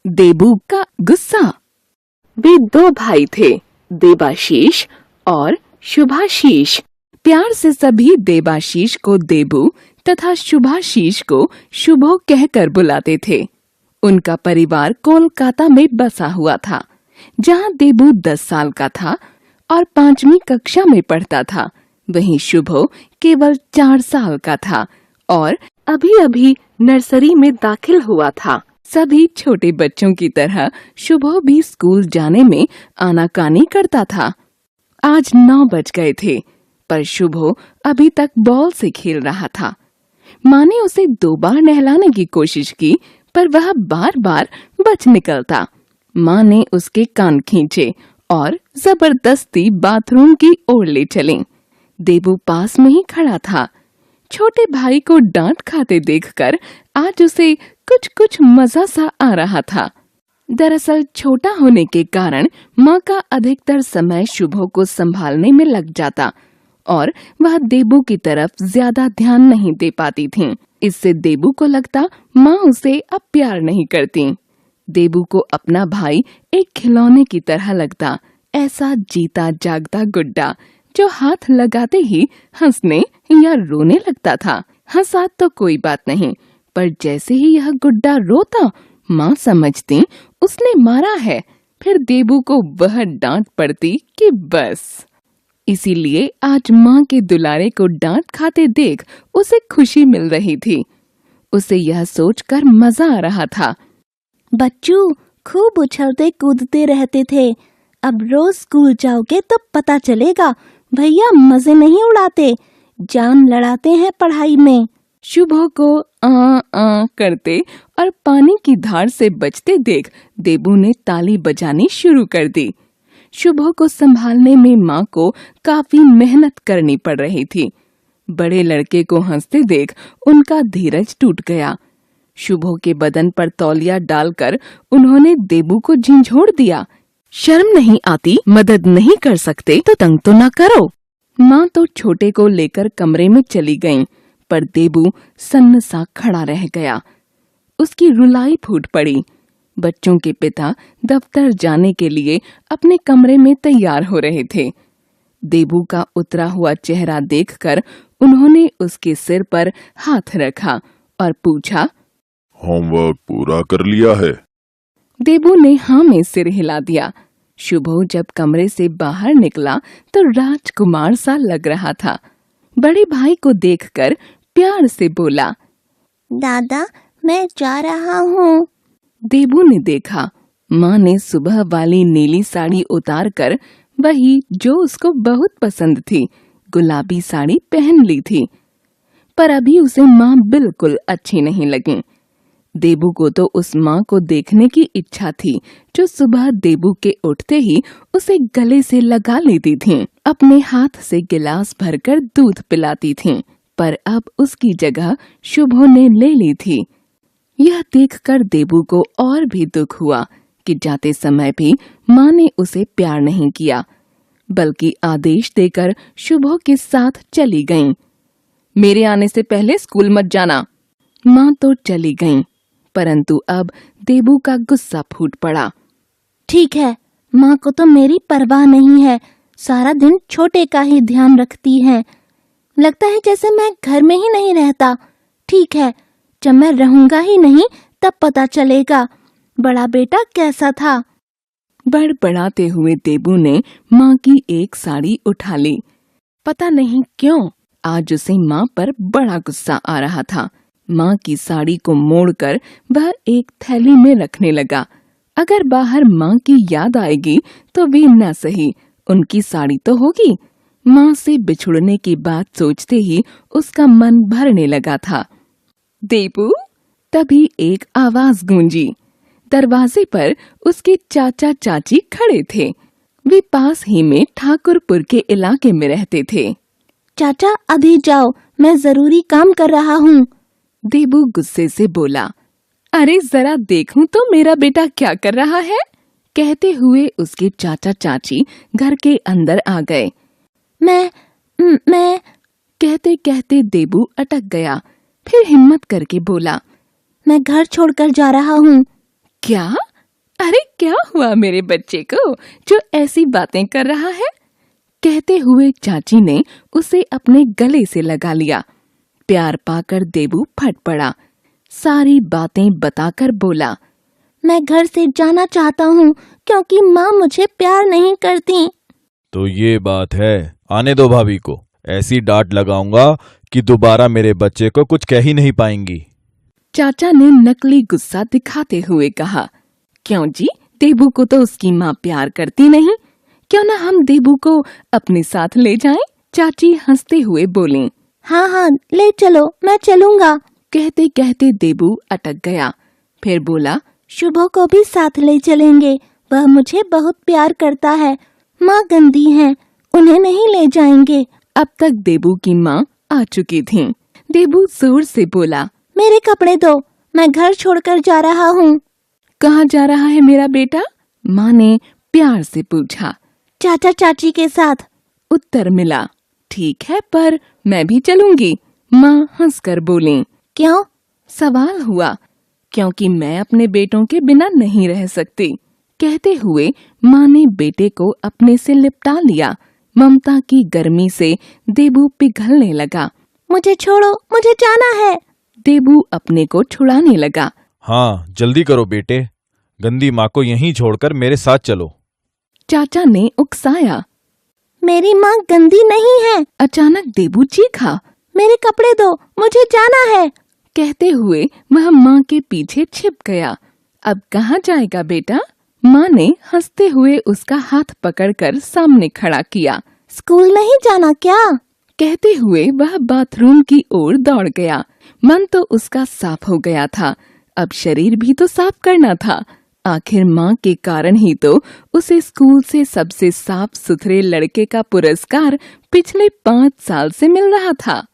देबू का गुस्सा। वे दो भाई थे, देबाशीष और शुभाशीष। प्यार से सभी देबाशीष को देबू तथा शुभाशीष को शुभो कहकर बुलाते थे। उनका परिवार कोलकाता में बसा हुआ था, जहाँ देबू 10 साल का था और 5वीं कक्षा में पढ़ता था। वहीं शुभो केवल 4 साल का था और अभी-अभी नर्सरी में दाखिल हुआ था। सभी छोटे बच्चों की तरह शुभो भी स्कूल जाने में आनाकानी करता था। आज 9 बज गए थे, पर शुभो अभी तक बॉल से खेल रहा था। माँ ने उसे 2 बार नहलाने की कोशिश की, पर वह बार-बार बच निकलता। माँ ने उसके कान खींचे और जबरदस्ती बाथरूम की ओर ले चली। देबू पास में ही खड़ा था। छोटे भाई को डांट खाते देखकर आज उसे कुछ मजा सा आ रहा था। दरअसल छोटा होने के कारण माँ का अधिकतर समय शुभो को संभालने में लग जाता और वह देबू की तरफ ज्यादा ध्यान नहीं दे पाती थीं। इससे देबू को लगता माँ उसे अब प्यार नहीं करती। देबू को अपना भाई एक खिलौने की तरह लगता, ऐसा जीता जागता गुड्डा जो हाथ लगाते ही हंसने या रोने लगता था। हंसा तो कोई बात नहीं, पर जैसे ही यह गुड्डा रोता, माँ समझती उसने मारा है। फिर देबू को वह डांट पड़ती कि बस। इसीलिए आज माँ के दुलारे को डांट खाते देख उसे खुशी मिल रही थी। उसे यह सोचकर मजा आ रहा था। बच्चू खूब उछलते कूदते रहते थे। अब रोज स्कूल जाओगे तो पता चलेगा भैया मजे नहीं उड़ाते, जान लड़ाते हैं पढ़ाई में। शुभो को आ करते और पानी की धार से बचते देख देबू ने ताली बजानी शुरू कर दी। शुभो को संभालने में माँ को काफी मेहनत करनी पड़ रही थी। बड़े लड़के को हंसते देख उनका धीरज टूट गया। शुभो के बदन पर तौलिया डालकर उन्होंने देबू को झिंझोड़ दिया। शर्म नहीं आती? मदद नहीं कर सकते तो तंग तो न करो। माँ तो छोटे को लेकर कमरे में चली गईं, पर देबू सन्न सा खड़ा रह गया। उसकी रुलाई फूट पड़ी। बच्चों के पिता दफ्तर जाने के लिए अपने कमरे में तैयार हो रहे थे। देबू का उतरा हुआ चेहरा देखकर उन्होंने उसके सिर पर हाथ रखा और पूछा, होमवर्क पूरा कर लिया है? देबू ने हाँ में सिर हिला दिया। शुभो जब कमरे से बाहर निकला तो राजकुमार सा लग रहा था। बड़े भाई को देखकर प्यार से बोला, दादा मैं जा रहा हूँ। देबू ने देखा, माँ ने सुबह वाली नीली साड़ी उतारकर वही जो उसको बहुत पसंद थी, गुलाबी साड़ी पहन ली थी। पर अभी उसे माँ बिल्कुल अच्छी नहीं लगी। देबू को तो उस माँ को देखने की इच्छा थी जो सुबह देबू के उठते ही उसे गले से लगा लेती थीं, अपने हाथ से गिलास भरकर दूध पिलाती थीं। पर अब उसकी जगह शुभो ने ले ली थी। यह देखकर देबू को और भी दुख हुआ कि जाते समय भी माँ ने उसे प्यार नहीं किया, बल्कि आदेश देकर शुभो के साथ चली गईं। मेरे आने से पहले स्कूल मत जाना। माँ तो चली गईं, परंतु अब देबू का गुस्सा फूट पड़ा। ठीक है, माँ को तो मेरी परवाह नहीं है, सारा दिन छोटे का ही ध्यान रखती हैं। लगता है जैसे मैं घर में ही नहीं रहता। ठीक है, जब मैं रहूंगा ही नहीं तब पता चलेगा बड़ा बेटा कैसा था। बड़बड़ाते हुए देबू ने माँ की एक साड़ी उठा ली। पता नहीं क्यों आज उसे माँ पर बड़ा गुस्सा आ रहा था। माँ की साड़ी को मोड़कर वह एक थैली में रखने लगा। अगर बाहर माँ की याद आएगी तो वे न सही, उनकी साड़ी तो होगी। माँ से बिछुड़ने की बात सोचते ही उसका मन भरने लगा था। देबू! तभी एक आवाज गूंजी। दरवाजे पर उसके चाचा चाची खड़े थे। वे पास ही में ठाकुरपुर के इलाके में रहते थे। चाचा अभी जाओ, मैं जरूरी काम कर रहा हूँ। देबू गुस्से से बोला। अरे जरा देखूं तो मेरा बेटा क्या कर रहा है। कहते हुए उसके चाचा चाची घर के अंदर आ गए। मैं कहते कहते देबू अटक गया। फिर हिम्मत करके बोला, मैं घर छोड़कर जा रहा हूँ। क्या? अरे क्या हुआ मेरे बच्चे को जो ऐसी बातें कर रहा है? कहते हुए चाची ने उसे अपने गले से लगा लिया। प्यार पाकर देबू फट पड़ा। सारी बातें बताकर बोला, मैं घर से जाना चाहता हूँ क्योंकि माँ मुझे प्यार नहीं करती। तो ये बात है, आने दो भाभी को। ऐसी डांट लगाऊंगा कि दोबारा मेरे बच्चे को कुछ कह ही नहीं पाएंगी। चाचा ने नकली गुस्सा दिखाते हुए कहा, क्यों जी, देबू को तो उसकी माँ प्यार करती नहीं, क्यों ना हम देबू को अपने साथ ले जाएं? चाची हंसते हुए बोली, हाँ हाँ ले चलो, मैं चलूंगा। कहते कहते देबू अटक गया। फिर बोला, शुभो को भी साथ ले चलेंगे, वह मुझे बहुत प्यार करता है। माँ गंदी है, उन्हें नहीं ले जाएंगे। अब तक देबू की माँ आ चुकी थी। देबू जोर से बोला, मेरे कपड़े दो, मैं घर छोड़कर जा रहा हूँ। कहाँ जा रहा है मेरा बेटा? माँ ने प्यार से पूछा। चाचा चाची के साथ। उत्तर मिला। ठीक है, पर मैं भी चलूंगी। माँ हंसकर बोली। क्यों? सवाल हुआ। क्योंकि मैं अपने बेटों के बिना नहीं रह सकती। कहते हुए माँ ने बेटे को अपने से लिपटा लिया। ममता की गर्मी से देबू पिघलने लगा। मुझे छोड़ो, मुझे जाना है। देबू अपने को छुड़ाने लगा। हाँ, जल्दी करो बेटे, गंदी माँ को यहीं छोड़कर मेरे साथ चलो। चाचा ने उकसाया। मेरी माँ गंदी नहीं है। अचानक देबू चीखा। मेरे कपड़े दो, मुझे जाना है। कहते हुए वह माँ के पीछे छिप गया। अब कहाँ जाएगा बेटा? माँ ने हंसते हुए उसका हाथ पकड़कर सामने खड़ा किया। स्कूल नहीं जाना क्या? कहते हुए वह बाथरूम की ओर दौड़ गया। मन तो उसका साफ हो गया था, अब शरीर भी तो साफ करना था। आखिर माँ के कारण ही तो उसे स्कूल से सबसे साफ सुथरे लड़के का पुरस्कार पिछले 5 साल से मिल रहा था।